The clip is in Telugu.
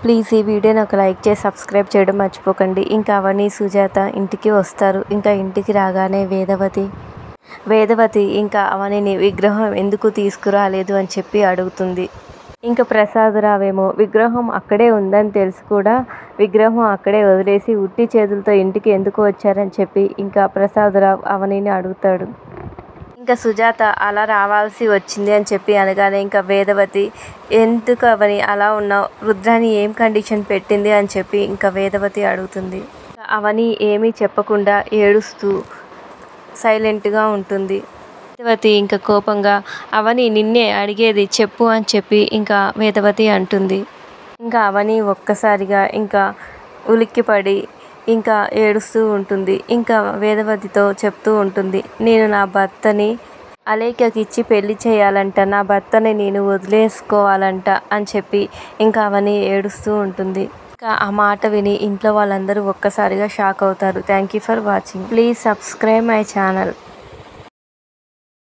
ప్లీజ్ ఈ వీడియోని ఒక లైక్ చేసి సబ్స్క్రైబ్ చేయడం మర్చిపోకండి. ఇంకా అవని సుజాత ఇంటికి వస్తారు. ఇంకా ఇంటికి రాగానే వేదవతి ఇంకా అవనిని విగ్రహం ఎందుకు తీసుకురాలేదు అని చెప్పి అడుగుతుంది. ఇంకా ప్రసాదరావేమో విగ్రహం అక్కడే ఉందని తెలిసి కూడా విగ్రహం అక్కడే వదిలేసి ఉట్టి చేతులతో ఇంటికి ఎందుకు వచ్చారని చెప్పి ఇంకా ప్రసాదరావు అవనిని అడుగుతాడు. ఇంకా సుజాత అలా రావాల్సి వచ్చింది అని చెప్పి అనగానే ఇంకా వేదవతి ఎందుకు అవని అలా ఉన్నావు, రుద్రాని ఏం కండిషన్ పెట్టింది అని చెప్పి ఇంకా వేదవతి అడుగుతుంది. అవని ఏమీ చెప్పకుండా ఏడుస్తూ సైలెంట్గా ఉంటుంది. వేదవతి ఇంకా కోపంగా అవని నిన్నే అడిగేది చెప్పు అని చెప్పి ఇంకా వేదవతి అంటుంది. ఇంకా అవని ఒక్కసారిగా ఇంకా ఉలిక్కిపడి ఇంకా ఏడుస్తూ ఉంటుంది. ఇంకా వేదవతితో చెప్తూ ఉంటుంది, నేను నా భర్తని అలేఖ్యకి ఇచ్చి పెళ్లి చేయాలంట, నా భర్తని నేను వదిలేసుకోవాలంట అని చెప్పి ఇంకా అవని ఏడుస్తూ ఉంటుంది. ఇంకా ఆ మాట విని ఇంట్లో వాళ్ళందరూ ఒక్కసారిగా షాక్ అవుతారు. Thank you for watching. Please subscribe my channel.